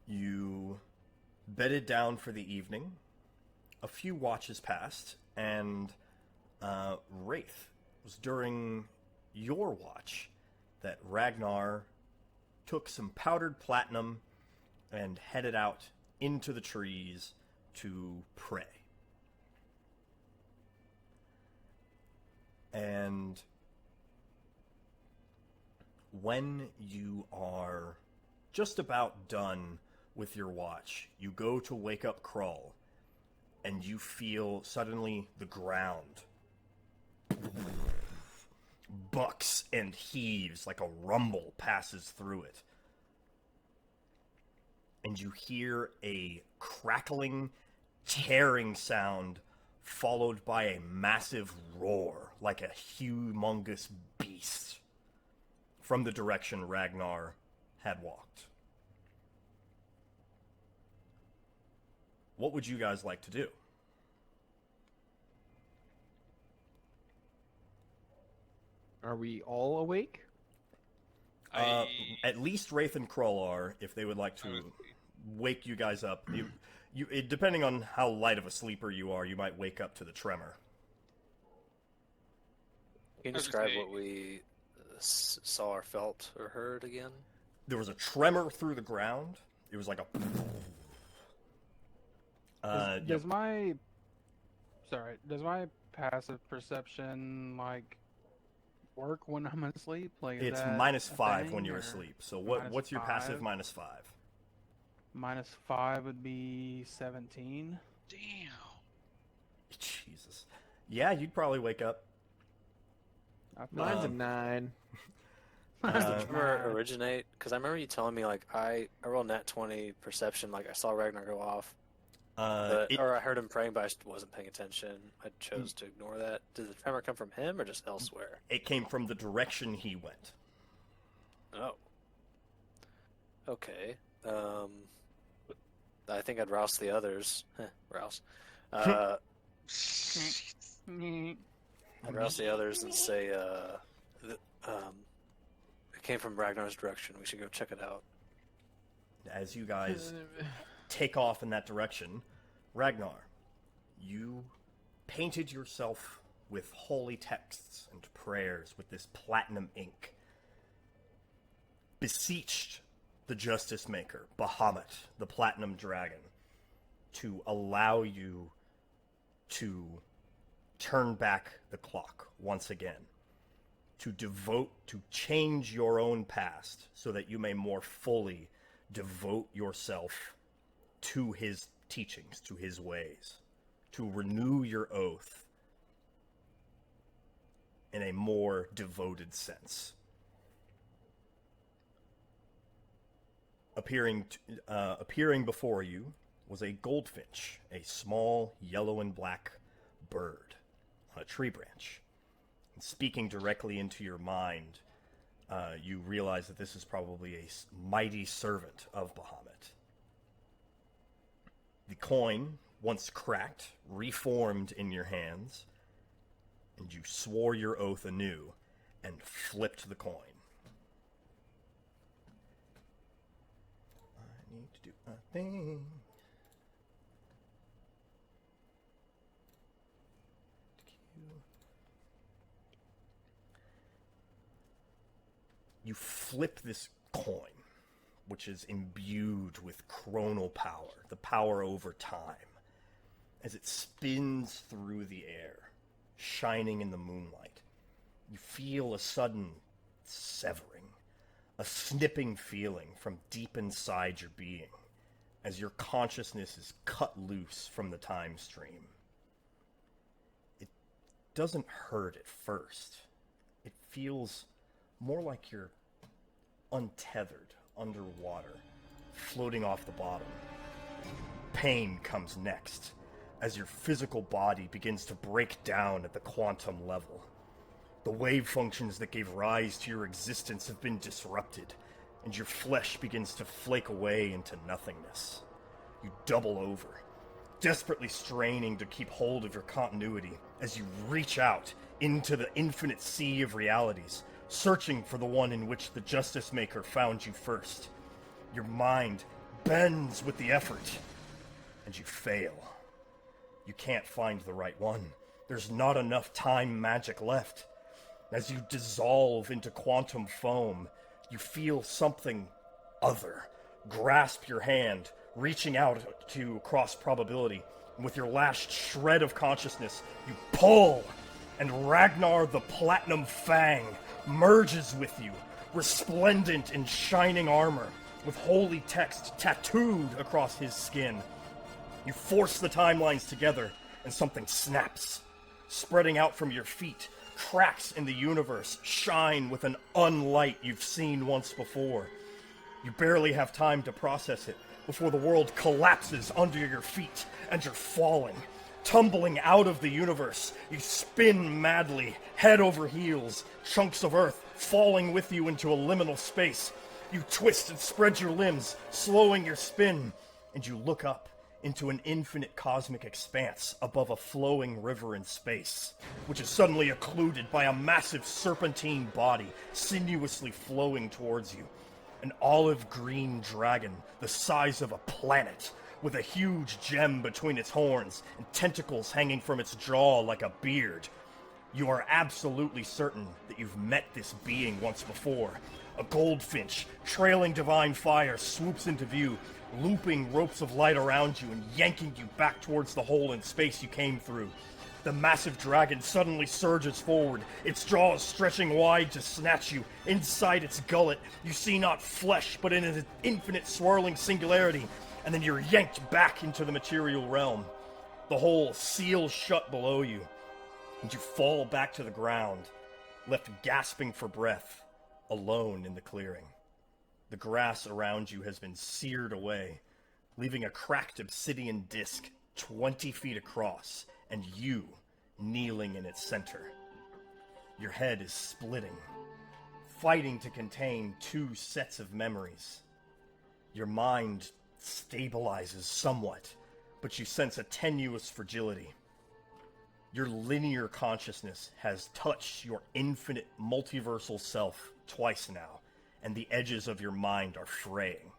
You bedded down for the evening. A few watches passed, and Wraith, it was during your watch that Ragnar took some powdered platinum and headed out into the trees to pray. And when you are just about done with your watch, you go to wake up Krull, and you feel suddenly the ground bucks and heaves like a rumble passes through it. And you hear a crackling, tearing sound followed by a massive roar like a humongous beast from the direction Ragnar had walked. What would you guys like to do? Are we all awake? At least Wraith and Krull are, if they would like to wake you guys up. Depending on how light of a sleeper you are, you might wake up to the tremor. Can you describe what we saw or felt or heard again? There was a tremor through the ground. It was like a... Does my passive perception work when I'm asleep? It's -5 when you're asleep. So what's your passive -5? -5 would be 17. Damn. Jesus. Yeah, you'd probably wake up. Mine's a 9. Does the tremor originate? Because I remember you telling me I rolled nat 20 perception. I saw Ragnar go off. Or I heard him praying, but I wasn't paying attention. I chose to ignore that. Did the tremor come from him or just elsewhere? It came from the direction he went. Oh. Okay. I think I'd rouse the others. Rouse. I'd rouse the others and say, it came from Ragnar's direction. We should go check it out. As you guys take off in that direction, Ragnar, you painted yourself with holy texts and prayers with this platinum ink, beseeched the Justice Maker, Bahamut, the Platinum Dragon, to allow you to turn back the clock once again, to change your own past so that you may more fully devote yourself to his teachings, to his ways, to renew your oath in a more devoted sense. Appearing before you was a goldfinch, a small yellow and black bird on a tree branch. And speaking directly into your mind, you realize that this is probably a mighty servant of Bahamut. The coin, once cracked, reformed in your hands, and you swore your oath anew and flipped the coin. I need to do a thing. You flip this coin, which is imbued with chronal power, the power over time, as it spins through the air, shining in the moonlight. You feel a sudden severing, a snipping feeling from deep inside your being, as your consciousness is cut loose from the time stream. It doesn't hurt at first. It feels more like you're untethered underwater, floating off the bottom. Pain comes next, as your physical body begins to break down at the quantum level. The wave functions that gave rise to your existence have been disrupted, and your flesh begins to flake away into nothingness. You double over, desperately straining to keep hold of your continuity as you reach out into the infinite sea of realities, searching for the one in which the Justice Maker found you first. Your mind bends with the effort, and you fail. You can't find the right one. There's not enough time magic left. As you dissolve into quantum foam, you feel something other grasp your hand, reaching out to cross probability. And with your last shred of consciousness, you pull, and Ragnar the Platinum Fang merges with you, resplendent in shining armor, with holy text tattooed across his skin. You force the timelines together, and something snaps. Spreading out from your feet, cracks in the universe shine with an unlight you've seen once before. You barely have time to process it before the world collapses under your feet, and you're falling. Tumbling out of the universe, you spin madly, head over heels, chunks of earth falling with you into a liminal space. You twist and spread your limbs, slowing your spin, and you look up into an infinite cosmic expanse above a flowing river in space, which is suddenly occluded by a massive serpentine body sinuously flowing towards you. An olive green dragon the size of a planet, with a huge gem between its horns and tentacles hanging from its jaw like a beard. You are absolutely certain that you've met this being once before. A goldfinch, trailing divine fire, swoops into view, looping ropes of light around you and yanking you back towards the hole in space you came through. The massive dragon suddenly surges forward, its jaws stretching wide to snatch you. Inside its gullet, you see not flesh, but in an infinite swirling singularity, and then you're yanked back into the material realm. The hole seals shut below you, and you fall back to the ground, left gasping for breath, alone in the clearing. The grass around you has been seared away, leaving a cracked obsidian disc 20 feet across, and you kneeling in its center. Your head is splitting, fighting to contain two sets of memories. Your mind stabilizes somewhat, but you sense a tenuous fragility. Your linear consciousness has touched your infinite multiversal self twice now, and the edges of your mind are fraying.